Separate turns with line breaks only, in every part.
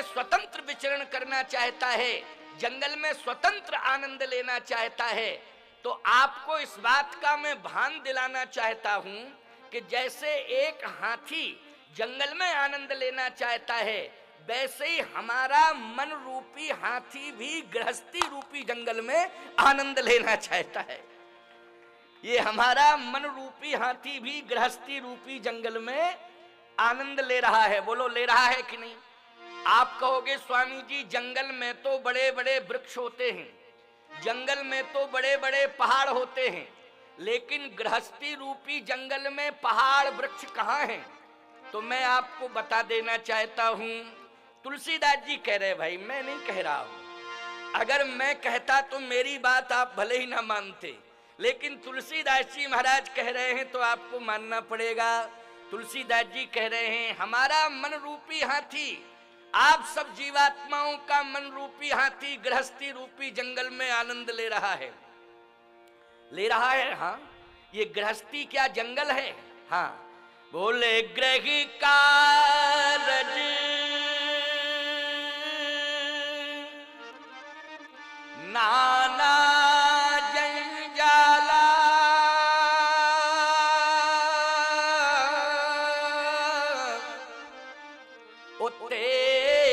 स्वतंत्र विचरण करना चाहता है, जंगल में स्वतंत्र आनंद लेना चाहता है, तो आपको इस बात का मैं भान दिलाना चाहता हूं कि जैसे एक हाथी जंगल में आनंद लेना चाहता है, वैसे ही हमारा मन रूपी हाथी भी गृहस्थी रूपी जंगल में आनंद लेना चाहता है। ये हमारा मन रूपी हाथी भी गृहस्थी रूपी जंगल में आनंद ले रहा है। बोलो, ले रहा है कि नहीं? आप कहोगे स्वामी जी जंगल में तो बड़े बड़े वृक्ष होते हैं, जंगल में तो बड़े बड़े पहाड़ होते हैं, लेकिन गृहस्थी रूपी जंगल में पहाड़ वृक्ष कहाँ हैं? तो मैं आपको बता देना चाहता हूं, तुलसीदास जी कह रहे, भाई मैं नहीं कह रहा हूं। अगर मैं कहता तो मेरी बात आप भले ही ना मानते, लेकिन तुलसीदास जी महाराज कह रहे हैं तो आपको मानना पड़ेगा। तुलसीदास जी कह रहे हैं हमारा मन रूपी हाथी, आप सब जीवात्माओं का मन रूपी हाथी गृहस्थी रूपी जंगल में आनंद ले रहा है, ले रहा है। हाँ, ये गृहस्थी क्या जंगल है? हाँ, बोले ग्रह कारज नाना जंजाला, उते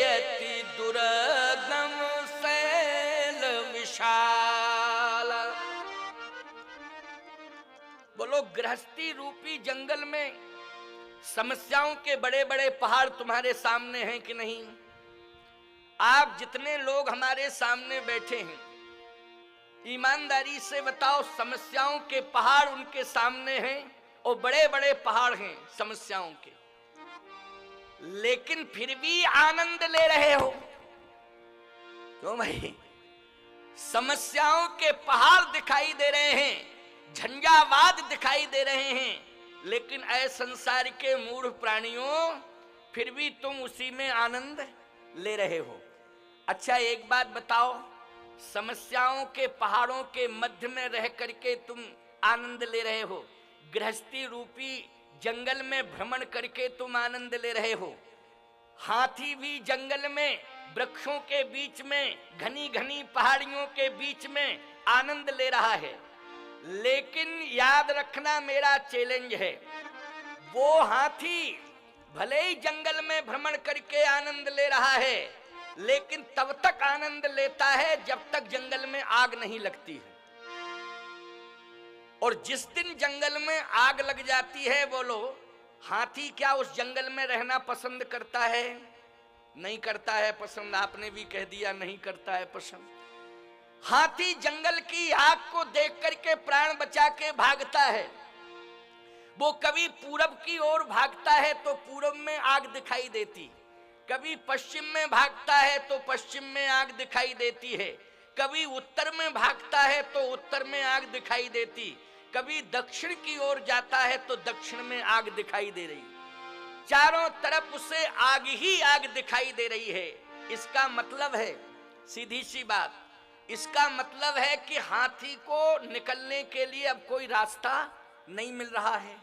अति दुर्गम शैल विशाल। बोलो, गृहस्थी रूपी जंगल में समस्याओं के बड़े बड़े पहाड़ तुम्हारे सामने हैं कि नहीं? आप जितने लोग हमारे सामने बैठे हैं, ईमानदारी से बताओ, समस्याओं के पहाड़ उनके सामने हैं और बड़े बड़े पहाड़ हैं समस्याओं के, लेकिन फिर भी आनंद ले रहे हो। क्यों भाई? समस्याओं के पहाड़ दिखाई दे रहे हैं, झंझावात दिखाई दे रहे हैं, लेकिन ऐ संसार के मूढ़ प्राणियों, फिर भी तुम उसी में आनंद ले रहे हो। अच्छा, एक बात बताओ, समस्याओं के पहाड़ों के मध्य में रह करके तुम आनंद ले रहे हो, गृहस्थी रूपी जंगल में भ्रमण करके तुम आनंद ले रहे हो। हाथी भी जंगल में वृक्षों के बीच में, घनी घनी पहाड़ियों के बीच में आनंद ले रहा है, लेकिन याद रखना, मेरा चैलेंज है, वो हाथी भले ही जंगल में भ्रमण करके आनंद ले रहा है, लेकिन तब तक आनंद लेता है जब तक जंगल में आग नहीं लगती है। और जिस दिन जंगल में आग लग जाती है, बोलो हाथी क्या उस जंगल में रहना पसंद करता है? नहीं करता है पसंद। आपने भी कह दिया नहीं करता है पसंद। हाथी जंगल की आग को देख करके प्राण बचा के भागता है। वो कभी पूरब की ओर भागता है तो पूरब में आग दिखाई देती, कभी पश्चिम में भागता है तो पश्चिम में आग दिखाई देती है, कभी उत्तर में भागता है तो उत्तर में आग दिखाई देती, कभी दक्षिण की ओर जाता है तो दक्षिण में आग दिखाई दे रही। चारों तरफ उसे आग ही आग दिखाई दे रही है। इसका मतलब है, सीधी सी बात, इसका मतलब है कि हाथी को निकलने के लिए अब कोई रास्ता नहीं मिल रहा है,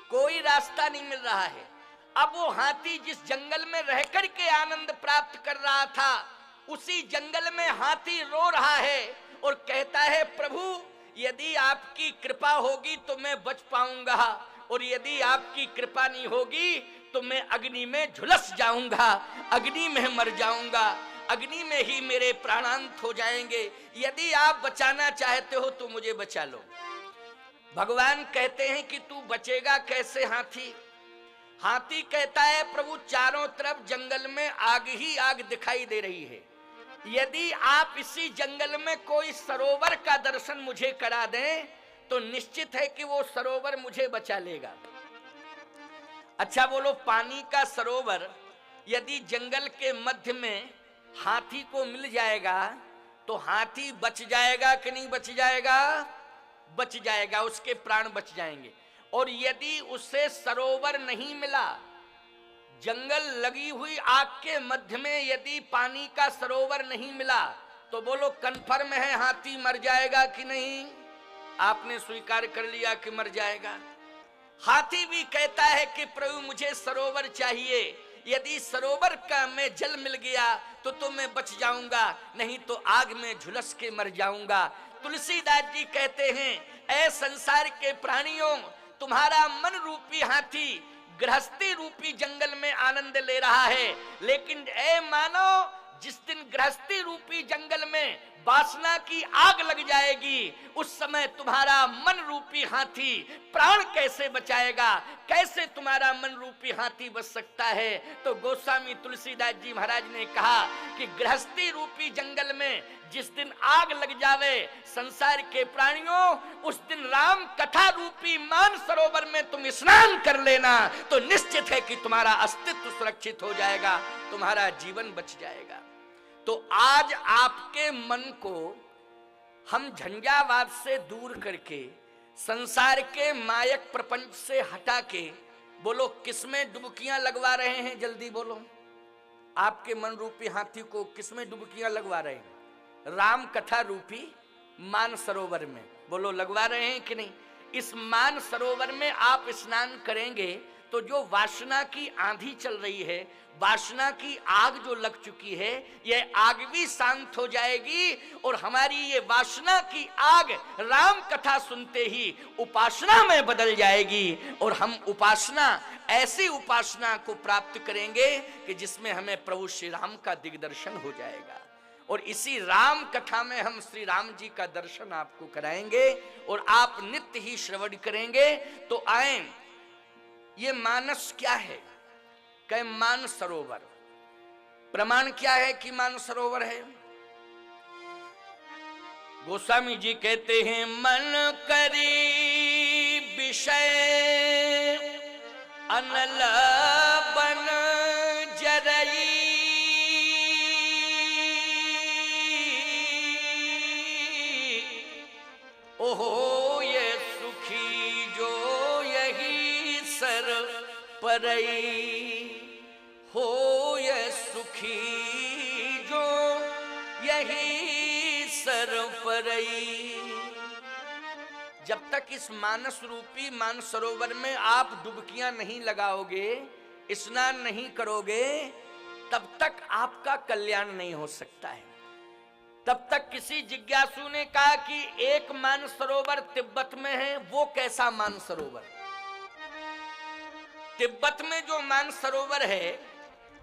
कोई रास्ता नहीं मिल रहा है। अब वो हाथी जिस जंगल में रहकर के आनंद प्राप्त कर रहा था, उसी जंगल में हाथी रो रहा है और कहता है, प्रभु यदि आपकी कृपा होगी तो मैं बच पाऊंगा, और यदि आपकी कृपा नहीं होगी तो मैं अग्नि में झुलस जाऊंगा, अग्नि में मर जाऊंगा, अग्नि में ही मेरे प्राणांत हो जाएंगे। यदि आप बचाना चाहते हो तो मुझे बचा लो। भगवान कहते हैं कि तू बचेगा कैसे हाथी? हाथी कहता है, प्रभु चारों तरफ जंगल में आग ही आग दिखाई दे रही है, यदि आप इसी जंगल में कोई सरोवर का दर्शन मुझे करा दें तो निश्चित है कि वो सरोवर मुझे बचा लेगा। अच्छा बोलो, पानी का सरोवर यदि जंगल के मध्य में हाथी को मिल जाएगा तो हाथी बच जाएगा कि नहीं बच जाएगा? बच जाएगा, उसके प्राण बच जाएंगे। और यदि उसे सरोवर नहीं मिला, जंगल लगी हुई आग के मध्य में यदि पानी का सरोवर नहीं मिला, तो बोलो कन्फर्म है हाथी मर जाएगा कि नहीं? आपने स्वीकार कर लिया कि मर जाएगा। हाथी भी कहता है कि प्रभु मुझे सरोवर चाहिए, यदि सरोवर का में जल मिल गया तो मैं बच जाऊंगा, नहीं तो आग में झुलस के मर जाऊंगा। तुलसीदास जी कहते हैं, ऐ संसार के प्राणियों, तुम्हारा मन रूपी हाथी गृहस्थी रूपी जंगल में आनंद ले रहा है, लेकिन ऐ मानव, जिस दिन गृहस्थी रूपी जंगल में वासना की आग लग जाएगी, उस समय तुम्हारा मन रूपी हाथी प्राण कैसे बचाएगा? कैसे तुम्हारा मन रूपी हाथी बच सकता है? तो गोस्वामी तुलसीदास जी महाराज ने कहा कि गृहस्थी रूपी जंगल में जिस दिन आग लग जावे संसार के प्राणियों, उस दिन राम कथा रूपी मान सरोवर में तुम स्नान कर लेना, तो निश्चित है कि तुम्हारा अस्तित्व सुरक्षित हो जाएगा, तुम्हारा जीवन बच जाएगा। तो आज आपके मन को हम झंझावात से दूर करके, संसार के मायक प्रपंच से हटा के, बोलो किसमें डुबकियां लगवा रहे हैं? जल्दी बोलो, आपके मन रूपी हाथी को किसमें डुबकियां लगवा रहे हैं? राम कथा रूपी मान सरोवर में। बोलो लगवा रहे हैं कि नहीं? इस मान सरोवर में आप स्नान करेंगे तो जो वासना की आंधी चल रही है, वासना की आग जो लग चुकी है, यह आग भी शांत हो जाएगी और हमारी ये वासना की आग राम कथा सुनते ही उपासना में बदल जाएगी और हम उपासना, ऐसी उपासना को प्राप्त करेंगे कि जिसमें हमें प्रभु श्री राम का दिग्दर्शन हो जाएगा। और इसी राम कथा में हम श्री राम जी का दर्शन आपको कराएंगे और आप नित्य ही श्रवण करेंगे। तो आए, ये मानस क्या है? कहे मान सरोवर। प्रमाण क्या है कि मान सरोवर है? गोस्वामी जी कहते हैं, मन करी विषय अनल बन जरई, ओहो ये सुखी जो यही सर परई, हो ये सुखी जो यही सर परई। जब तक इस मानस रूपी मान सरोवर में आप डुबकियां नहीं लगाओगे, स्नान नहीं करोगे, तब तक आपका कल्याण नहीं हो सकता है। तब तक किसी जिज्ञासु ने कहा कि एक मान सरोवर तिब्बत में है, वो कैसा मान सरोवर? तिब्बत में जो मान सरोवर है,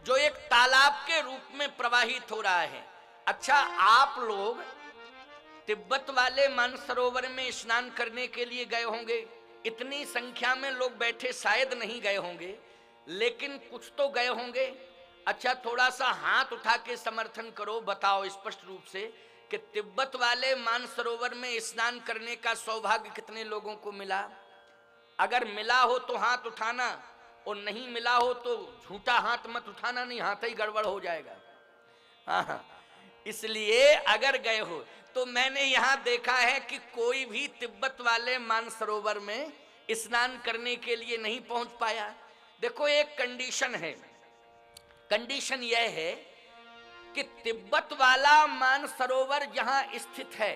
जो एक तालाब के रूप में प्रवाहित हो रहा है। अच्छा, आप लोग तिब्बत वाले मान सरोवर में स्नान करने के लिए गए होंगे, इतनी संख्या में लोग बैठे शायद नहीं गए होंगे, लेकिन कुछ तो गए होंगे। अच्छा, थोड़ा सा हाथ उठा के समर्थन करो, बताओ स्पष्ट रूप से कि तिब्बत वाले मान सरोवर में स्नान करने का सौभाग्य कितने लोगों को मिला? अगर मिला हो तो हाथ उठाना, और नहीं मिला हो तो झूठा हाथ मत उठाना, नहीं हाथ ही गड़बड़ हो जाएगा। हाँ, इसलिए अगर गए हो तो मैंने यहाँ देखा है कि कोई भी तिब्बत वाले मान सरोवर में स्नान करने के लिए नहीं पहुंच पाया। देखो, एक कंडीशन है, कंडीशन यह है कि तिब्बत वाला मान सरोवर जहां स्थित है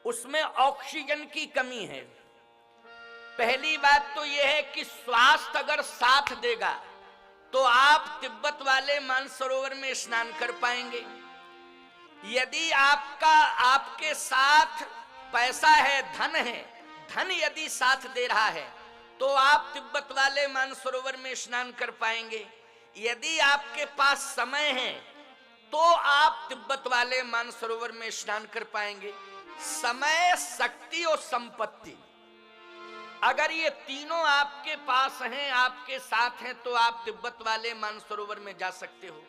उसमें ऑक्सीजन की कमी है। पहली बात तो यह है कि स्वास्थ्य अगर साथ देगा तो आप तिब्बत वाले मान सरोवर में स्नान कर पाएंगे। यदि आपके साथ पैसा है, धन है, धन यदि साथ दे रहा है तो आप तिब्बत वाले मान सरोवर में स्नान कर पाएंगे। यदि आपके पास समय है तो आप तिब्बत वाले मान सरोवर में स्नान कर पाएंगे। समय, शक्ति और संपत्ति, अगर ये तीनों आपके पास हैं, आपके साथ हैं, तो आप तिब्बत वाले मान सरोवर में जा सकते हो।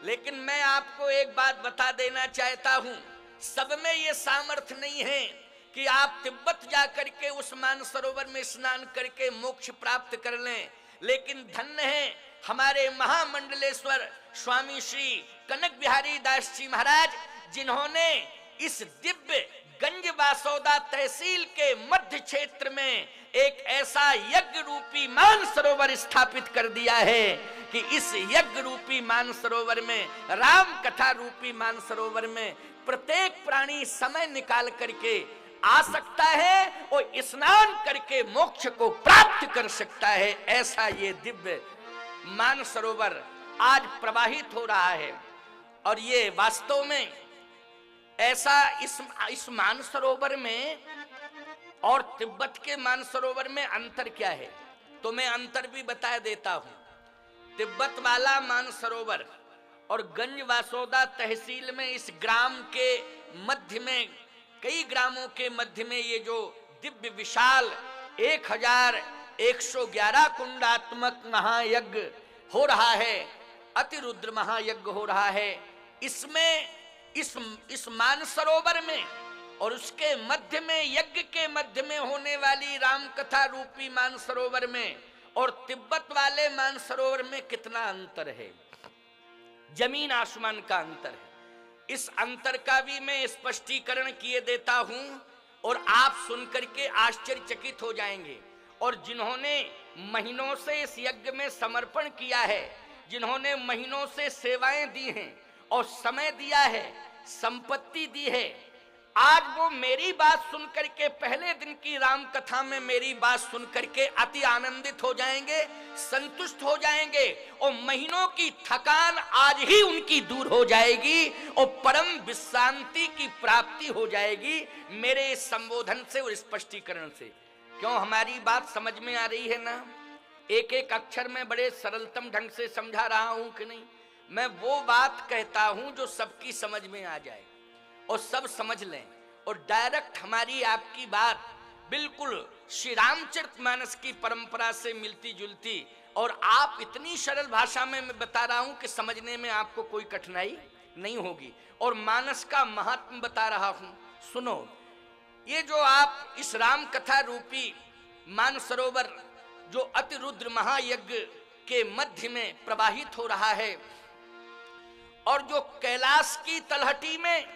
लेकिन मैं आपको एक बात बता देना चाहता हूं, सब में ये सामर्थ्य नहीं है कि आप तिब्बत जाकर के उस मान सरोवर में स्नान करके मोक्ष प्राप्त कर लें। लेकिन धन्य है हमारे महामंडलेश्वर स्वामी श्री कनक बिहारी दास जी महाराज, जिन्होंने इस दिव्य गंज बासौदा तहसील के मध्य क्षेत्र में एक ऐसा यज्ञ रूपी मान सरोवर स्थापित कर दिया है कि इस यज्ञ रूपी मान सरोवर में, राम कथा रूपी मान सरोवर में प्रत्येक प्राणी समय निकाल करके आ सकता है और स्नान करके मोक्ष को प्राप्त कर सकता है। ऐसा ये दिव्य मानसरोवर आज प्रवाहित हो रहा है। और ये वास्तव में ऐसा इस मानसरोवर में और तिब्बत के मानसरोवर में अंतर क्या है, तो मैं अंतर भी बता देता हूं। तिब्बत वाला मानसरोवर और गंजवासौदा तहसील में इस ग्राम के मध्य में, कई ग्रामों के मध्य में ये जो दिव्य विशाल 1111 कुंडात्मक महायज्ञ हो रहा है, अतिरुद्र महायज्ञ हो रहा है, इसमें इस मानसरोवर में और उसके मध्य में, यज्ञ के मध्य में होने वाली राम कथा रूपी मानसरोवर में और तिब्बत वाले मानसरोवर में कितना अंतर है, जमीन आसमान का अंतर है। इस अंतर का भी मैं स्पष्टीकरण किए देता हूं और आप सुनकर के आश्चर्यचकित हो जाएंगे। और जिन्होंने महीनों से इस यज्ञ में समर्पण किया है, जिन्होंने महीनों से सेवाएं दी हैं और समय दिया है, संपत्ति दी है, आज वो मेरी बात सुनकर के, पहले दिन की राम कथा में मेरी बात सुनकर के अति आनंदित हो जाएंगे, संतुष्ट हो जाएंगे और महीनों की थकान आज ही उनकी दूर हो जाएगी और परम विश्रांति की प्राप्ति हो जाएगी मेरे इस संबोधन से और स्पष्टीकरण से। क्यों, हमारी बात समझ में आ रही है ना? एक एक अक्षर में बड़े सरलतम ढंग से समझा रहा हूं कि नहीं? मैं वो बात कहता हूं जो सबकी समझ में आ जाए और सब समझ लें और डायरेक्ट हमारी आपकी बात बिल्कुल श्री रामचरितमानस की परंपरा से मिलती जुलती, और आप इतनी सरल भाषा में मैं बता रहा हूं कि समझने में आपको कोई कठिनाई नहीं होगी। और मानस का महात्म बता रहा हूं, सुनो। ये जो आप इस राम कथा रूपी मानसरोवर जो अतिरुद्र महायज्ञ के मध्य में प्रवाहित हो रहा है और जो कैलाश की तलहटी में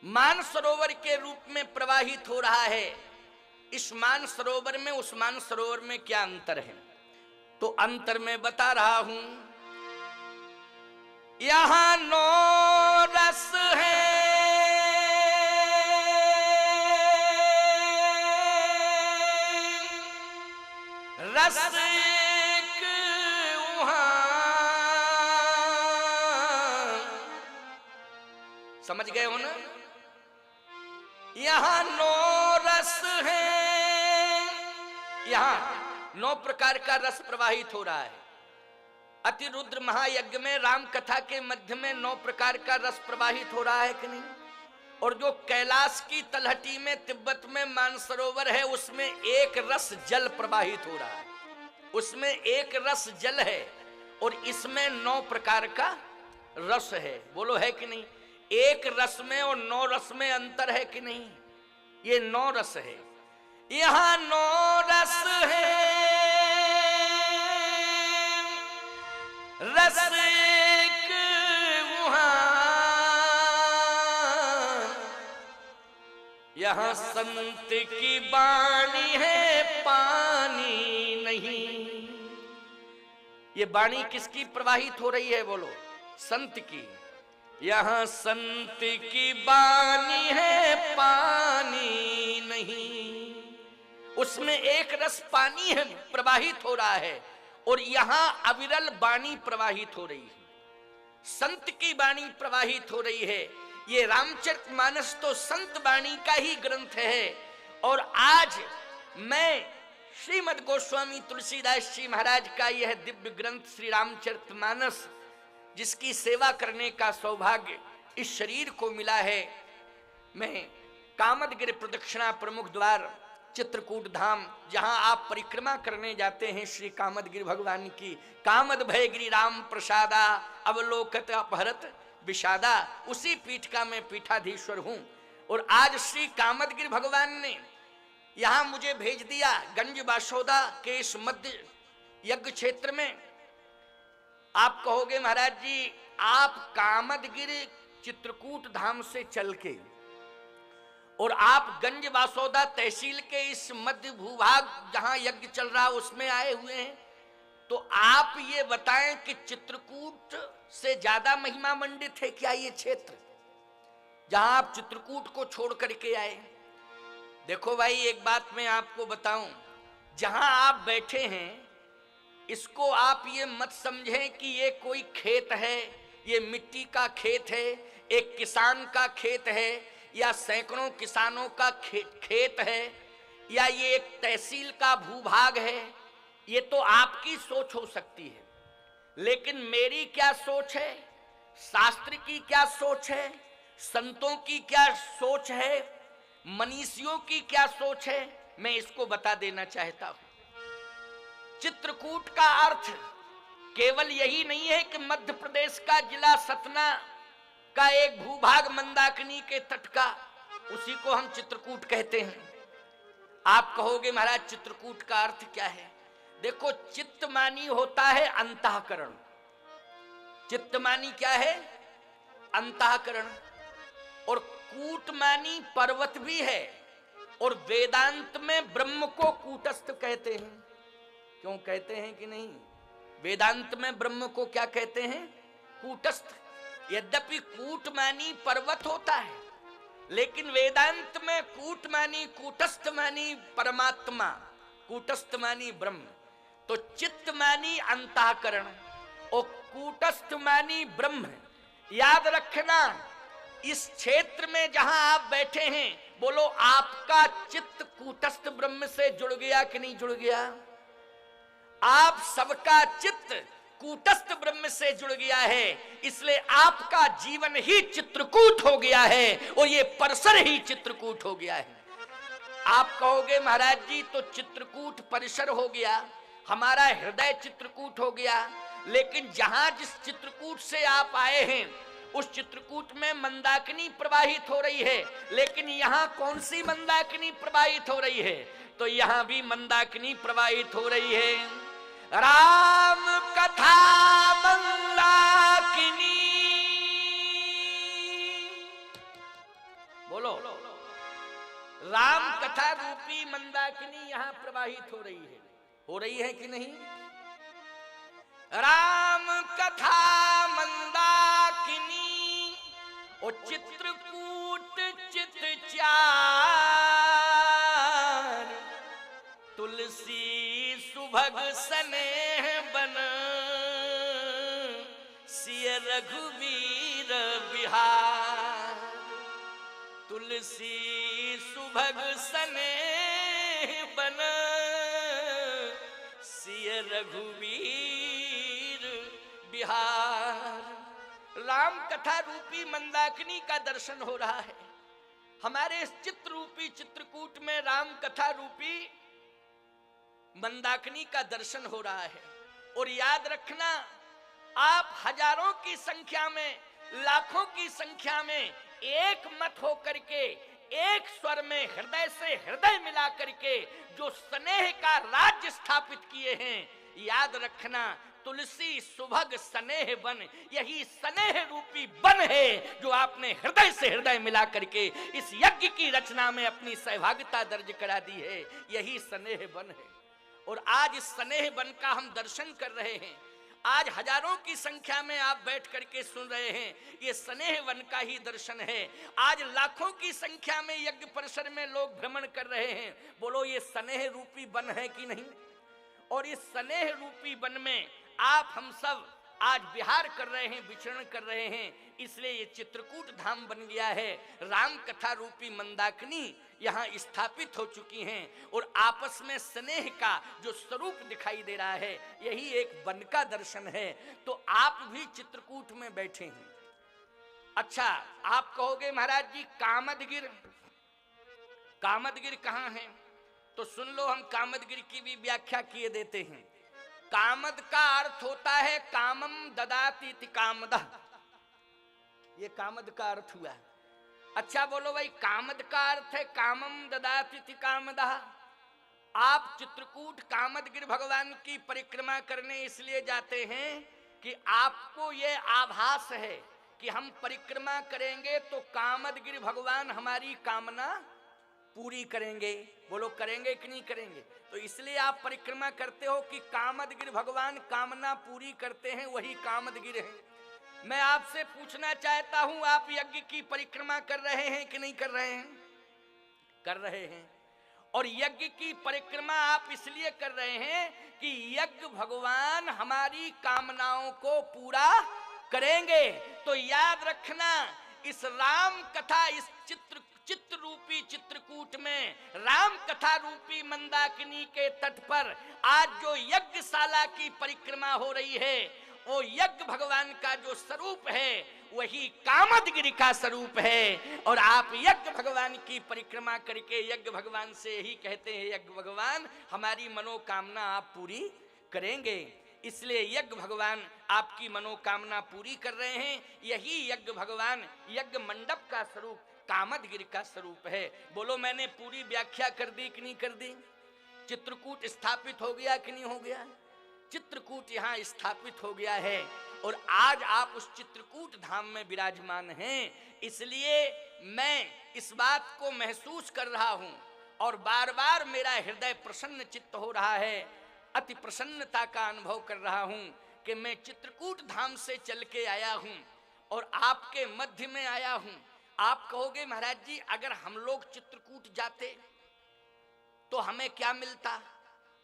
मानसरोवर के रूप में प्रवाहित हो रहा है, इस मानसरोवर में उस मानसरोवर में क्या अंतर है? तो अंतर में बता रहा हूं। यहां 9 रस है, रस एक वहां, समझ गए हो ना? यहां 9 रस है, यहां 9 प्रकार का रस प्रवाहित हो रहा है। अतिरुद्र महायज्ञ में राम कथा के मध्य में 9 प्रकार का रस प्रवाहित हो रहा है कि नहीं? और जो कैलाश की तलहटी में तिब्बत में मानसरोवर है, उसमें एक रस जल प्रवाहित हो रहा है, उसमें एक रस जल है और इसमें 9 प्रकार का रस है। बोलो है कि नहीं? एक रस में और 9 रस में अंतर है कि नहीं? ये 9 रस है। यहां 9 रस है, रस एक वहां, यहां संत की वाणी है, पानी नहीं। ये वाणी किसकी प्रवाहित हो रही है? बोलो, संत की। यहां संत की वाणी है, पानी नहीं। उसमें एक रस पानी है, प्रवाहित हो रहा है, और यहां अविरल वाणी प्रवाहित हो रही है, संत की वाणी प्रवाहित हो रही है। ये रामचरितमानस तो संत वाणी का ही ग्रंथ है। और आज मैं श्रीमद् गोस्वामी तुलसीदास जी महाराज का यह दिव्य ग्रंथ श्री रामचरितमानस, जिसकी सेवा करने का सौभाग्य इस शरीर को मिला है, मैं कामदगिरि प्रदक्षिणा प्रमुख द्वार चित्रकूट धाम, जहां आप परिक्रमा करने जाते हैं श्री कामदगिरि भगवान की, कामद भय गिरि राम प्रसादा अवलोकत अपहरत विषादा, उसी पीठ का मैं पीठाधीश्वर हूं। और आज श्री कामदगिरि भगवान ने यहां मुझे भेज दिया गंजवासौदा के इस मध्य यज्ञ क्षेत्र में। आप कहोगे महाराज जी, आप कामदगिरि चित्रकूट धाम से चल के और आप गंजवासौदा तहसील के इस मध्य भूभाग जहां यज्ञ चल रहा उसमें आए हुए हैं, तो आप ये बताएं कि चित्रकूट से ज्यादा महिमा मंडित है क्या ये क्षेत्र, जहां आप चित्रकूट को छोड़ करके आए? देखो भाई, एक बात मैं आपको बताऊं, जहां आप बैठे हैं इसको आप ये मत समझें कि ये कोई खेत है, ये मिट्टी का खेत है, एक किसान का खेत है, या सैकड़ों किसानों का खेत है, या ये एक तहसील का भूभाग है। ये तो आपकी सोच हो सकती है, लेकिन मेरी क्या सोच है, शास्त्र की क्या सोच है, संतों की क्या सोच है, मनीषियों की क्या सोच है, मैं इसको बता देना चाहता हूं। चित्रकूट का अर्थ केवल यही नहीं है कि मध्य प्रदेश का जिला सतना का एक भूभाग मंदाकिनी के तट का, उसी को हम चित्रकूट कहते हैं। आप कहोगे महाराज चित्रकूट का अर्थ क्या है? देखो, चित्त मानी होता है अंतःकरण। चित्त मानी क्या है? अंतःकरण। और कूट मानी पर्वत भी है, और वेदांत में ब्रह्म को कूटस्थ कहते हैं। क्यों कहते हैं कि नहीं? वेदांत में ब्रह्म को क्या कहते हैं? कूटस्थ। यद्यपि कूट मानी पर्वत होता है, लेकिन वेदांत में कूट मानी कूटस्थ मानी परमात्मा, कूटस्थ मानी ब्रह्म। तो चित्त मानी अंतःकरण और कूटस्थ मानी ब्रह्म। याद रखना, इस क्षेत्र में जहां आप बैठे हैं, बोलो आपका चित्त कूटस्थ ब्रह्म से जुड़ गया कि नहीं जुड़ गया? आप सबका चित्त कूटस्थ ब्रह्म से जुड़ गया है, इसलिए आपका जीवन ही चित्रकूट हो गया है, और ये परिसर ही चित्रकूट हो गया है। आप कहोगे महाराज जी तो चित्रकूट परिसर हो गया, हमारा हृदय चित्रकूट हो गया, लेकिन जहां जिस चित्रकूट से आप आए हैं उस चित्रकूट में मंदाकिनी प्रवाहित हो रही है, लेकिन यहाँ कौन सी मंदाकिनी प्रवाहित हो रही है? तो यहाँ भी मंदाकिनी प्रवाहित हो रही है। राम कथा मंदाकिनी, बोलो, राम कथा रूपी मंदाकिनी यहाँ प्रवाहित हो रही है कि नहीं? राम कथा मंदाकिनी और चित्रकूट चित चार, तुलसी सुभग स्नेह बन सिय रघुवीर बिहार। तुलसी सुभग स्नेह बन सिय रघुवीर बिहार। राम कथा रूपी मंदाकिनी का दर्शन हो रहा है। हमारे इस चित्र रूपी चित्रकूट में राम कथा रूपी मंदाकिनी का दर्शन हो रहा है। और याद रखना, आप हजारों की संख्या में, लाखों की संख्या में एक मत हो करके, एक स्वर में हृदय से हृदय मिला करके जो स्नेह का राज्य स्थापित किए हैं, याद रखना, तुलसी सुभग स्नेह बन, यही स्नेह रूपी बन है जो आपने हृदय से हृदय मिला करके इस यज्ञ की रचना में अपनी सहभागिता दर्ज करा दी है। यही स्नेह बन है, और आज इस स्नेह बन का हम दर्शन कर रहे हैं। आज हजारों की संख्या में आप बैठ करके सुन रहे हैं, ये स्नेह वन का ही दर्शन है। आज लाखों की संख्या में यज्ञ परिसर में लोग भ्रमण कर रहे हैं, बोलो ये स्नेह रूपी वन है कि नहीं? और इस स्नेह रूपी वन में आप हम सब आज विहार कर रहे हैं, विचरण कर रहे हैं, इसलिए ये चित्रकूट धाम बन गया है। राम कथा रूपी मंदाकिनी यहाँ स्थापित हो चुकी हैं, और आपस में स्नेह का जो स्वरूप दिखाई दे रहा है, यही एक वन का दर्शन है। तो आप भी चित्रकूट में बैठे हैं। अच्छा, आप कहोगे महाराज जी कामदगिर, कामदगिर कहाँ है? तो सुन लो, हम कामदगिर की भी व्याख्या किए देते हैं। कामद का अर्थ होता है कामम ददाति इति कामदः, ये कामद का अर्थ हुआ। अच्छा बोलो भाई, कामद का अर्थ है कामम ददाति इति कामदः। आप चित्रकूट कामदगिर भगवान की परिक्रमा करने इसलिए जाते हैं कि आपको ये आभास है कि हम परिक्रमा करेंगे तो कामदगिर भगवान हमारी कामना पूरी करेंगे। बोलो करेंगे कि नहीं करेंगे? तो इसलिए आप परिक्रमा करते हो कि कामदगिर भगवान कामना पूरी करते हैं, वही कामदगिर है। मैं आपसे पूछना चाहता हूं, आप यज्ञ की परिक्रमा कर रहे हैं कि नहीं कर रहे हैं? कर रहे हैं। और यज्ञ की परिक्रमा आप इसलिए कर रहे हैं कि यज्ञ भगवान हमारी कामनाओं को पूरा करेंगे। तो याद रखना, इस राम कथा, इस चित्र रूपी चित्रकूट में, राम कथा रूपी मंदाकिनी के तट पर आज जो यज्ञशाला की परिक्रमा हो रही है, वो यज्ञ भगवान का जो स्वरूप है वही कामदगिरि का स्वरूप है। और आप यज्ञ भगवान की परिक्रमा करके यज्ञ भगवान से ही कहते हैं, यज्ञ भगवान हमारी मनोकामना आप पूरी करेंगे। इसलिए यज्ञ भगवान आपकी मनोकामना पूरी कर रहे हैं। यही यज्ञ भगवान यज्ञ मंडप का स्वरूप, कामदगिरि का स्वरूप है। बोलो, मैंने पूरी व्याख्या कर दी कि नहीं कर दी? चित्रकूट स्थापित हो गया कि नहीं हो गया? चित्रकूट यहाँ स्थापित हो गया है और आज आप उस चित्रकूट धाम में विराजमान हैं। इसलिए मैं इस बात को महसूस कर रहा हूं और बार बार मेरा हृदय प्रसन्न चित्त हो रहा है, अति प्रसन्नता का अनुभव कर रहा हूं कि मैं चित्रकूट धाम से चल के आया हूं और आपके मध्य में आया हूं। आप कहोगे महाराज जी, अगर हम लोग चित्रकूट जाते तो हमें क्या मिलता,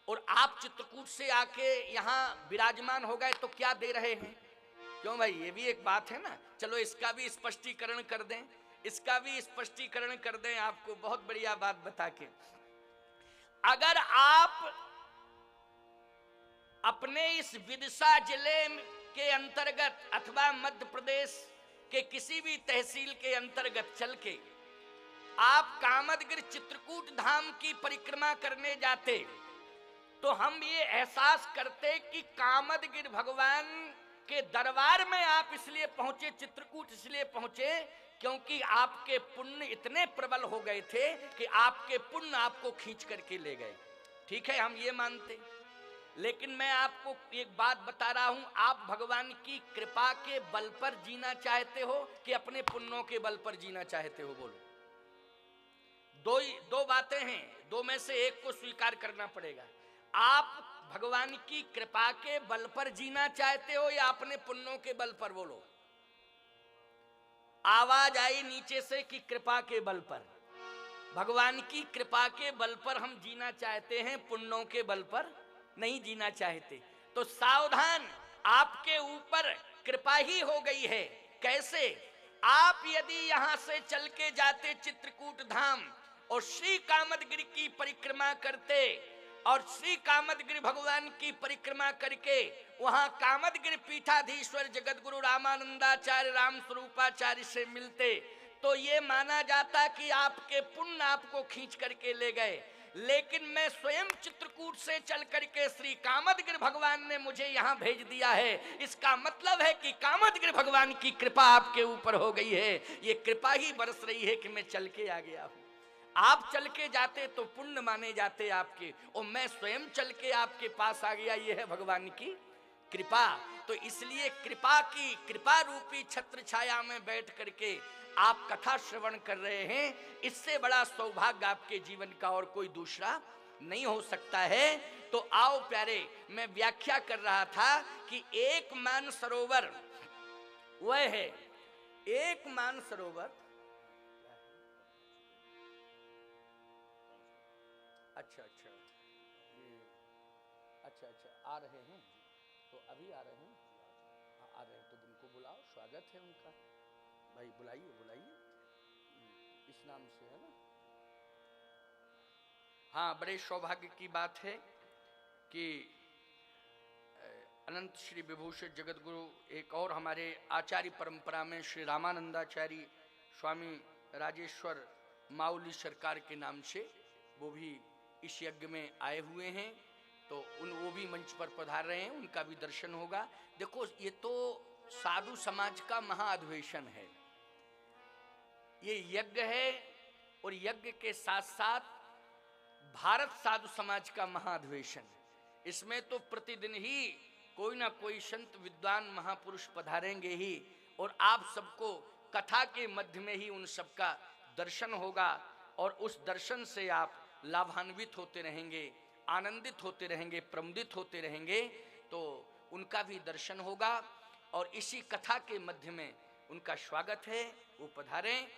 और आप चित्रकूट से आके यहाँ विराजमान हो गए तो क्या दे रहे हैं? क्यों भाई, ये भी एक बात है ना। चलो इसका भी स्पष्टीकरण कर दें, इसका भी स्पष्टीकरण कर दें आपको बहुत बढ़िया बात बता के। अगर आप अपने इस विदिशा जिले के अंतर्गत अथवा मध्य प्रदेश के किसी भी तहसील के अंतर्गत चल के आप कामदगिरि चित्रकूट धाम की परिक्रमा करने जाते तो हम ये एहसास करते कि कामदगिरि भगवान के दरबार में आप इसलिए पहुंचे, चित्रकूट इसलिए पहुंचे क्योंकि आपके पुण्य इतने प्रबल हो गए थे कि आपके पुण्य आपको खींच करके ले गए। ठीक है, हम ये मानते, लेकिन मैं आपको एक बात बता रहा हूं, आप भगवान की कृपा के बल पर जीना चाहते हो कि अपने पुण्यों के बल पर जीना चाहते हो? बोलो। दो बातें हैं, दो में से एक को स्वीकार करना पड़ेगा। आप भगवान की कृपा के बल पर जीना चाहते हो या अपने पुण्यों के बल पर? बोलो। आवाज आई नीचे से कि कृपा के बल पर। भगवान की कृपा के बल पर हम जीना चाहते हैं, पुण्यों के बल पर नहीं जीना चाहते। तो सावधान, आपके ऊपर कृपा ही हो गई है। कैसे? आप यदि यहां से चल के जाते चित्रकूट धाम और श्री कामदगिरि की परिक्रमा करते और श्री कामदगिरि भगवान की परिक्रमा करके वहां कामदगिरि पीठाधीश्वर जगतगुरु रामानंदाचार्य राम स्वरूपाचार्य से मिलते तो ये माना जाता कि आपके पुण्य आपको खींच करके ले गए। लेकिन मैं स्वयं चित्रकूट से चल करके श्री कामदगिरि भगवान ने मुझे यहाँ भेज दिया है। इसका मतलब है कि कामदगिरि भगवान की कृपा आपके ऊपर हो गई है। ये कृपा ही बरस रही है कि मैं चल के आ गया हूँ। आप चल के जाते तो पुण्य माने जाते आपके, और मैं स्वयं चल के आपके पास आ गया, ये है भगवान की कृपा। तो इसलिए कृपा रूपी छत्र छाया में बैठ करके आप कथा श्रवण कर रहे हैं, इससे बड़ा सौभाग्य आपके जीवन का और कोई दूसरा नहीं हो सकता है। तो आओ प्यारे, मैं व्याख्या कर रहा था कि एक मान सरोवर वह है, एक मान सरोवर। अच्छा, आ रहे हैं तो अभी आ रहे हैं, आ रहे हैं तो उनको बुलाओ, स्वागत है उनका। भाई बुलाइए, इस नाम से है ना। हाँ, बड़े सौभाग्य की बात है कि अनंत श्री विभूषित जगतगुरु एक और हमारे आचार्य परंपरा में श्री रामानंदाचार्य स्वामी राजेश्वर माउली सरकार के नाम से वो भी इस यज्ञ में आए हुए हैं। तो वो भी मंच पर पधार रहे हैं, उनका भी दर्शन होगा। देखो, ये तो साधु समाज का महाअधिवेशन है, ये यज्ञ है, और यज्ञ के साथ साथ भारत साधु समाज का महाअधिवेशन। इसमें तो प्रतिदिन ही कोई ना कोई संत विद्वान महापुरुष पधारेंगे ही, और आप सबको कथा के मध्य में ही उन सबका दर्शन होगा, और उस दर्शन से आप लाभान्वित होते रहेंगे, आनंदित होते रहेंगे, प्रमुदित होते रहेंगे। तो उनका भी दर्शन होगा, और इसी कथा के मध्य में उनका स्वागत है, वो पधारें।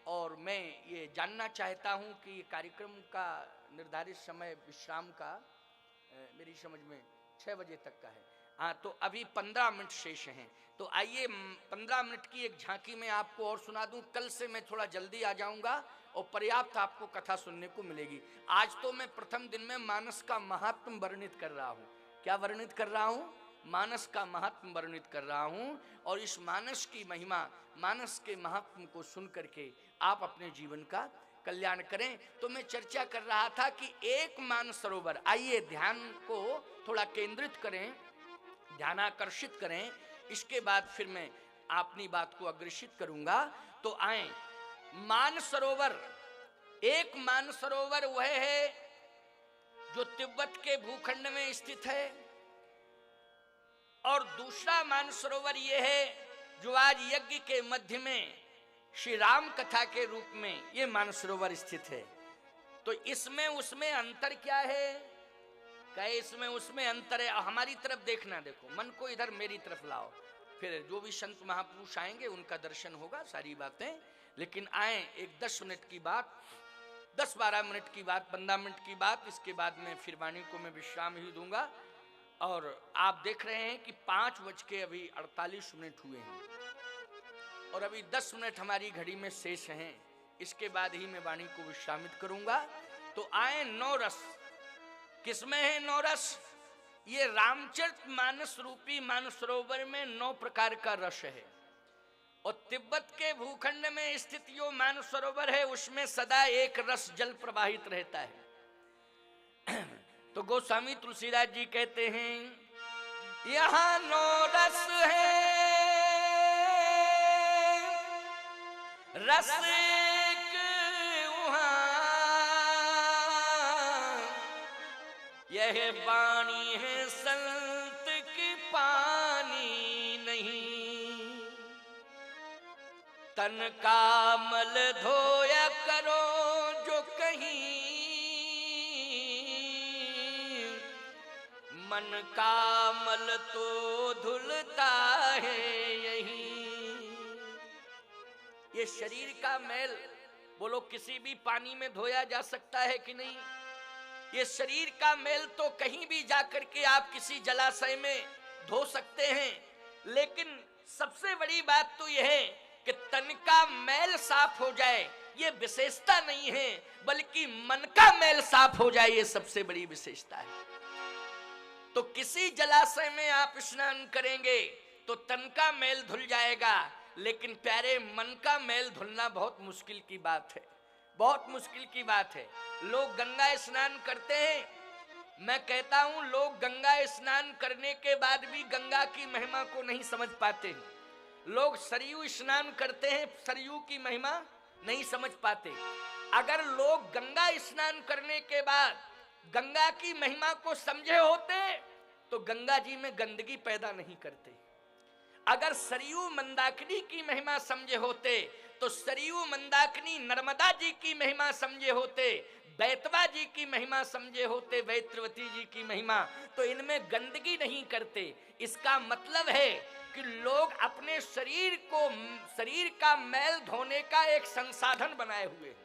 और मैं ये जानना चाहता हूँ कि ये कार्यक्रम का निर्धारित समय विश्राम का मेरी समझ में 6 बजे तक का है। हाँ, तो अभी 15 मिनट शेष हैं, तो आइए 15 मिनट की एक झांकी में आपको और सुना दूं। कल से मैं थोड़ा जल्दी आ जाऊंगा और पर्याप्त आपको कथा सुनने को मिलेगी। आज तो मैं प्रथम दिन में मानस का महात्म वर्णित कर रहा हूँ। क्या वर्णित कर रहा हूँ? मानस का महात्म वर्णित कर रहा हूँ। और इस मानस की महिमा, मानस के महात्म को सुन करके आप अपने जीवन का कल्याण करें। तो मैं चर्चा कर रहा था कि एक मानसरोवर, आइए ध्यान को थोड़ा केंद्रित करें, ध्यानाकर्षित करें, इसके बाद फिर मैं अपनी बात को अग्रसित करूंगा। तो आए, मानसरोवर, एक मानसरोवर वह है जो तिब्बत के भूखंड में स्थित है, और दूसरा मानसरोवर यह है जो आज यज्ञ के मध्य में श्री राम कथा के रूप में यह मानसरोवर स्थित है। तो इसमें उसमें अंतर क्या है? कहे इसमें उसमें अंतर है। हमारी तरफ देखना, देखो मन को इधर मेरी तरफ लाओ, फिर जो भी संत महापुरुष आएंगे उनका दर्शन होगा, सारी बातें। लेकिन आए एक 10 मिनट की बात, 10-12 मिनट की बात, 15 मिनट की बात, इसके बाद में फिर वाणी को मैं विश्राम ही दूंगा। और आप देख रहे हैं कि 5:48 हुए हैं और अभी 10 मिनट हमारी घड़ी में शेष हैं। इसके बाद ही मैं वाणी को विश्रामित करूंगा। तो आए 9 रस, किसमें है 9 रस? ये रामचरितमानस रूपी मानसरोवर में 9 प्रकार का रस है। और तिब्बत के भूखंड में स्थित जो मानसरोवर है उसमें सदा एक रस जल प्रवाहित रहता है। तो गोस्वामी तुलसीदास जी कहते हैं, यहाँ 9 रस है, रस एक वहाँ, यह पानी है संत की पानी नहीं, तन का मल धोया करो जो कहीं, मन का मल तो धुलता है यही। ये शरीर का मैल, बोलो किसी भी पानी में धोया जा सकता है कि नहीं? ये शरीर का मैल तो कहीं भी जाकर के आप किसी जलाशय में धो सकते हैं, लेकिन सबसे बड़ी बात तो यह है कि तन का मैल साफ हो जाए, ये विशेषता नहीं है, बल्कि मन का मैल साफ हो जाए, ये सबसे बड़ी विशेषता है। तो किसी जलाशय में आप स्नान करेंगे तो तन का मैल धुल जाएगा, लेकिन प्यारे मन का मैल धुलना बहुत मुश्किल की बात है, बहुत मुश्किल की बात है। लोग गंगा स्नान करते हैं, मैं कहता हूं लोग गंगा स्नान करने के बाद भी गंगा की महिमा को नहीं समझ पाते हैं। लोग सरयू स्नान करते हैं, सरयू की महिमा नहीं समझ पाते। अगर लोग गंगा स्नान करने के बाद गंगा की महिमा को समझे होते तो गंगा जी में गंदगी पैदा नहीं करते। अगर सरयू मंदाकिनी की महिमा समझे होते तो सरयू मंदाकिनी नर्मदा जी की महिमा समझे होते, बैतवा जी की महिमा समझे होते, बैत्रवती जी की महिमा, तो इनमें गंदगी नहीं करते। इसका मतलब है कि लोग अपने शरीर को, शरीर का मैल धोने का एक संसाधन बनाए हुए हैं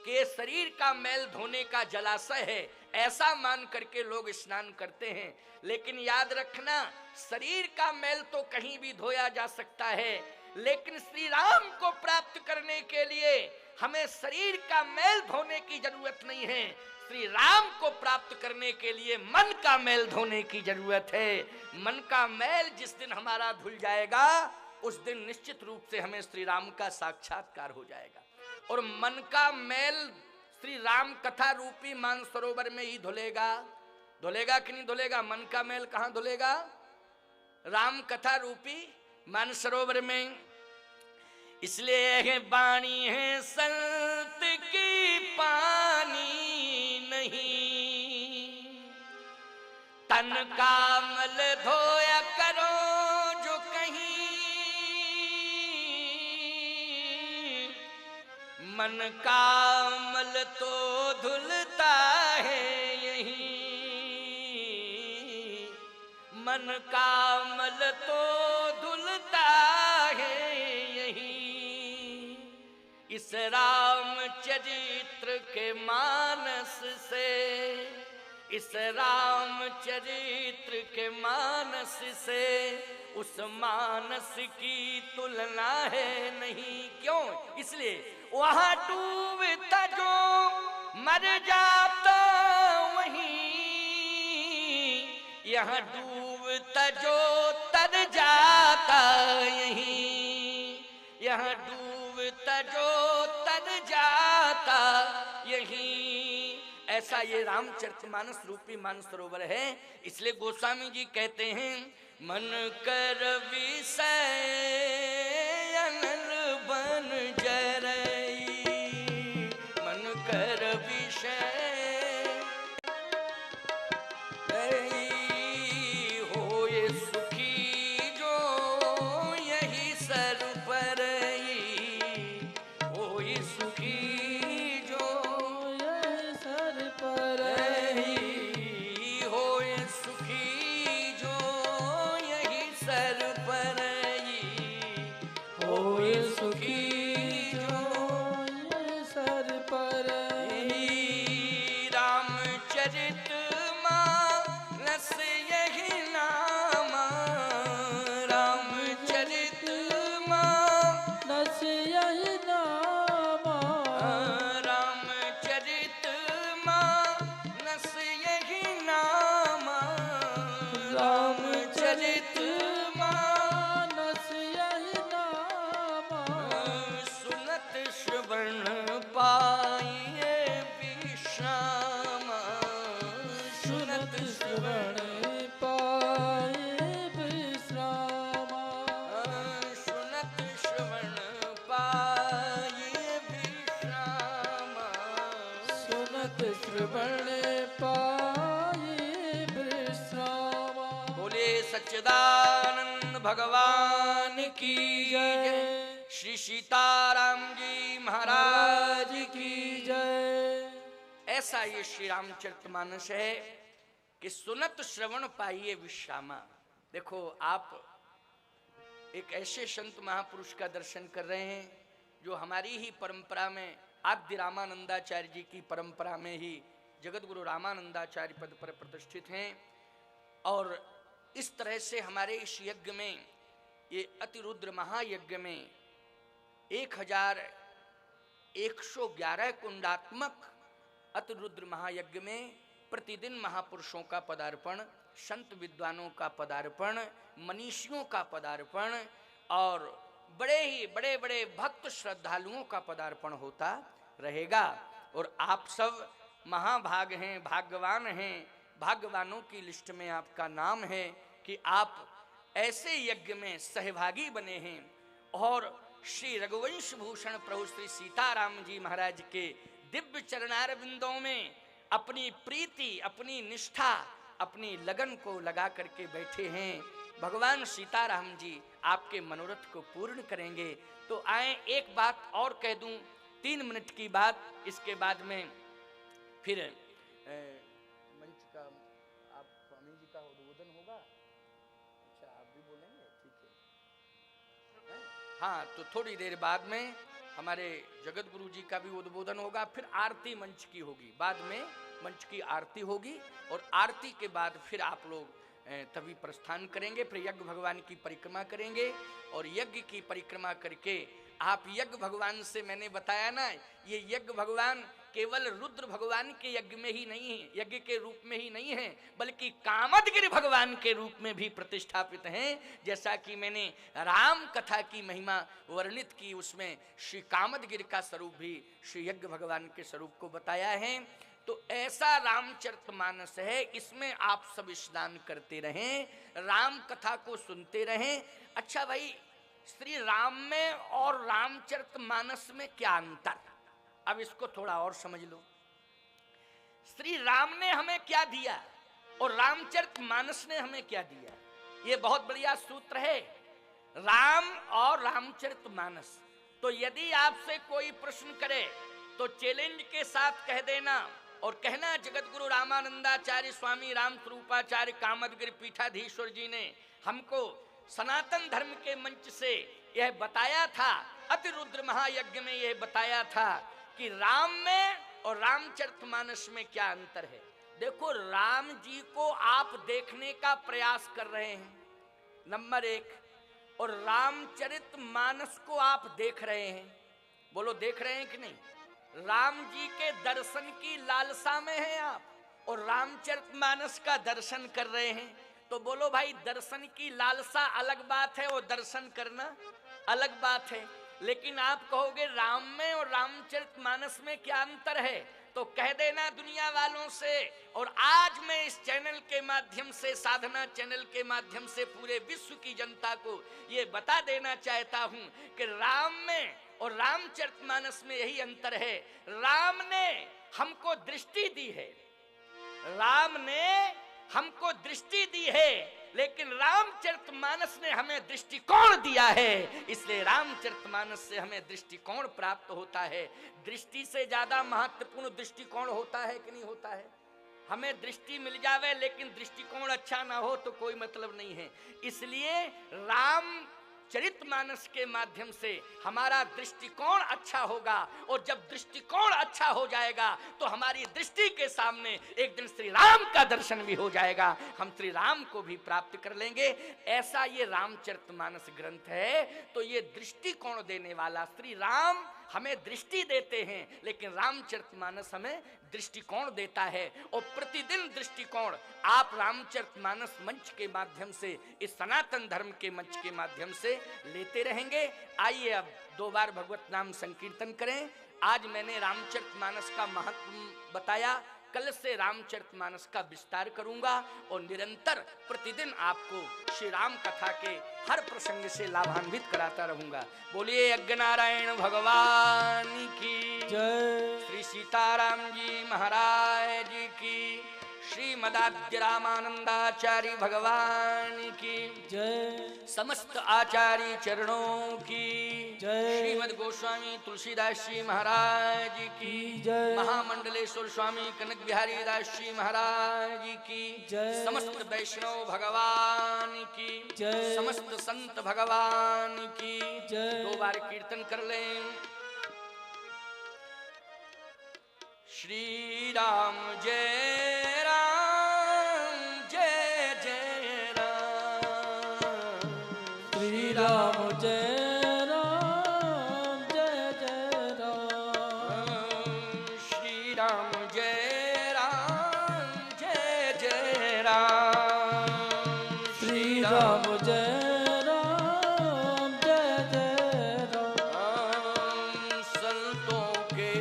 कि शरीर का मैल धोने का जलाशय है, ऐसा मान करके लोग स्नान करते हैं। लेकिन याद रखना, शरीर का मैल तो कहीं भी धोया जा सकता है, लेकिन श्री राम को प्राप्त करने के लिए हमें शरीर का मैल धोने की जरूरत नहीं है। श्री राम को प्राप्त करने के लिए मन का मैल धोने की जरूरत है। मन का मैल जिस दिन हमारा धुल जाएगा उस दिन निश्चित रूप से हमें श्री राम का साक्षात्कार हो जाएगा। और मन का मैल श्री राम कथा रूपी मानसरोवर में ही धुलेगा। धुलेगा कि नहीं धुलेगा? मन का मैल कहां धुलेगा? राम कथा रूपी मानसरोवर में। इसलिए है वाणी है संत की पानी नहीं, तन का मल धोया करो जो कहीं, मन का मल तो धुलता है यही, मन का मल तो धुलता है यही। इस राम चरित्र के मानस से, इस राम चरित्र के मानस से उस मानस की तुलना है नहीं। क्यों? इसलिए वहां डूबता जो मर जाता वहीं, यहाँ डूबता जो तर जाता यहीं, यहाँ डूबता जो तर जाता यहीं। ऐसा ये रामचरितमानस रूपी मानसरोवर है। इसलिए गोस्वामी जी कहते हैं, मन कर विषय अनल बन जरई, मन कर विषय होए सुखी जो यही सर पर, होए सुखी जो यही सर पर, होए सुखी जो यही सर पर, होए सुखी जो यही सर पर। रामचरित मानस यही नाम, रामचरित मानस यही नाम, रामचरित मानस यही नाम, रामचरित मानस यही नाम। सुनत श्रवण पाइए विश्राम, सुनत श्रवण पाइए विश्राम, सुनत श्रवण पाइए विश्राम, सुनत श्रवण पाइए विश्राम। बोले सच्चिदानंद भगवान की जय, श्री सीताराम जी महाराज की जय। ऐसा ये श्री रामचरितमानस है कि सुनत श्रवण पाइए विश्रामा। देखो, आप एक ऐसे संत महापुरुष का दर्शन कर रहे हैं जो हमारी ही परंपरा में, आद्य रामानंदाचार्य जी की परंपरा में ही जगत गुरु रामानंदाचार्य पद पर प्रतिष्ठित हैं। और इस तरह से हमारे इस यज्ञ में, ये अतिरुद्र महायज्ञ में 1111 कुंडात्मक अतिरुद्र महायज्ञ में प्रतिदिन महापुरुषों का पदार्पण, संत विद्वानों का पदार्पण, मनीषियों का पदार्पण और बड़े बड़े भक्त श्रद्धालुओं का पदार्पण होता रहेगा। और आप सब महाभाग हैं, भाग्यवान हैं, भाग्यवानों की लिस्ट में आपका नाम है कि आप ऐसे यज्ञ में सहभागी बने हैं। और श्री रघुवंश भूषण प्रभु श्री सीताराम जी महाराज के दिव्य चरणारविंदों में अपनी प्रीति, अपनी निष्ठा, अपनी लगन को लगा करके बैठे हैं। भगवान सीताराम जी आपके मनोरथ को पूर्ण करेंगे। तो आए एक बात और कह दूं, 3 मिनट की बात, इसके बाद में फिर मंच का आप स्वामी जी का उद्बोधन होगा। अच्छा, आप भी बोलेंगे? ठीक है। हाँ, तो थोड़ी देर बाद में हमारे जगत गुरु जी का भी उद्बोधन होगा, फिर आरती मंच की होगी, बाद में मंच की आरती होगी। और आरती के बाद फिर आप लोग तभी प्रस्थान करेंगे, फिर यज्ञ भगवान की परिक्रमा करेंगे। और यज्ञ की परिक्रमा करके आप यज्ञ भगवान से, मैंने बताया ना, ये यज्ञ भगवान केवल रुद्र भगवान के यज्ञ में ही नहीं है, यज्ञ के रूप में ही नहीं है, बल्कि कामदगिरि भगवान के रूप में भी प्रतिष्ठापित हैं। जैसा कि मैंने राम कथा की महिमा वर्णित की, उसमें श्री कामदगिरि का स्वरूप भी श्री यज्ञ भगवान के स्वरूप को बताया है। तो ऐसा रामचरितमानस है, इसमें आप सब स्नान करते रहें, राम कथा को सुनते रहें। अच्छा भाई, श्री राम में और रामचरितमानस में क्या अंतर? अब इसको थोड़ा और समझ लो। श्री राम ने हमें क्या दिया और रामचरितमानस ने हमें क्या दिया, ये बहुत बढ़िया सूत्र है, राम और रामचरितमानस। तो यदि आपसे कोई प्रश्न करे तो चैलेंज के साथ कह देना और कहना, जगत गुरु रामानंदाचार्य स्वामी राम स्वरूपाचार्य कामदगिरि पीठाधीश्वर जी ने हमको सनातन धर्म के मंच से यह बताया था, अतिरुद्र महायज्ञ में यह बताया था कि राम में और रामचरितमानस में क्या अंतर है। देखो, राम जी को आप देखने का प्रयास कर रहे हैं, नंबर एक, और रामचरितमानस को आप देख रहे हैं। बोलो, देख रहे हैं कि नहीं? राम जी के दर्शन की लालसा में हैं आप, और रामचरितमानस का दर्शन कर रहे हैं। तो बोलो भाई, दर्शन की लालसा अलग बात है और दर्शन करना अलग बात है। लेकिन आप कहोगे राम में और रामचरितमानस में क्या अंतर है, तो कह देना दुनिया वालों से। और आज मैं इस चैनल के माध्यम से, साधना चैनल के माध्यम से पूरे विश्व की जनता को ये बता देना चाहता हूं कि राम में और रामचरितमानस में यही अंतर है। राम ने हमको दृष्टि दी है, राम ने हमको दृष्टि दी है, लेकिन रामचरितमानस ने हमें दृष्टिकोण दिया है। इसलिए रामचरितमानस से हमें दृष्टिकोण प्राप्त होता है। दृष्टि से ज्यादा महत्वपूर्ण दृष्टिकोण होता है कि नहीं होता है? हमें दृष्टि मिल जावे लेकिन दृष्टिकोण अच्छा ना हो तो कोई मतलब नहीं है। इसलिए रामचरितमानस के माध्यम से हमारा दृष्टिकोण अच्छा होगा, और जब दृष्टिकोण अच्छा हो जाएगा तो हमारी दृष्टि के सामने एक दिन श्री राम का दर्शन भी हो जाएगा, हम श्री राम को भी प्राप्त कर लेंगे। ऐसा ये रामचरितमानस ग्रंथ है। तो ये दृष्टिकोण देने वाला, श्री राम हमें दृष्टि देते हैं, लेकिन रामचरितमानस हमें दृष्टिकोण देता है। और प्रतिदिन दृष्टिकोण आप रामचरितमानस मंच के माध्यम से, इस सनातन धर्म के मंच के माध्यम से लेते रहेंगे। आइए अब 2 बार भगवत नाम संकीर्तन करें। आज मैंने रामचरितमानस का महत्व बताया, कल से रामचरितमानस का विस्तार करूंगा और निरंतर प्रतिदिन आपको श्री राम कथा के हर प्रसंग से लाभान्वित कराता रहूंगा। बोलिए यज्ञनारायण भगवान की जय, श्री सीताराम जी महाराज की, श्रीमदाद्य रामानंदाचार्य भगवान की जय, समस्त आचार्य चरणों की जय, श्रीमद गोस्वामी तुलसीदास जी महाराज की जय, महामंडलेश्वर स्वामी कनक बिहारी दास जी महाराज की जय, समस्त वैष्णव भगवान की जय, समस्त संत भगवान की जय। 2 बार कीर्तन कर लें। श्री राम जय राम, जय जय राम, श्री राम जय राम, जय जय राम, श्री राम जय राम, जय जय राम, श्री राम जय राम, जय जय राम, संतों के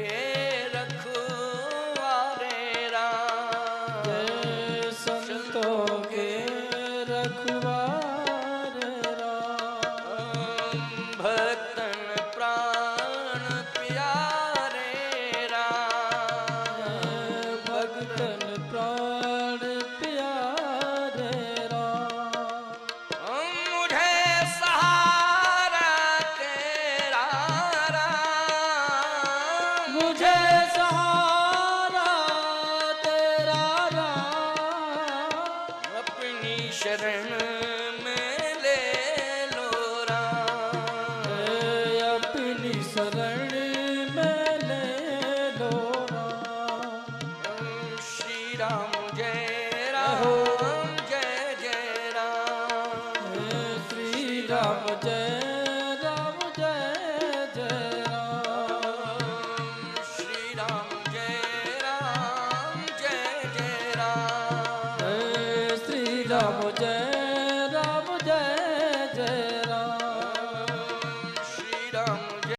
राम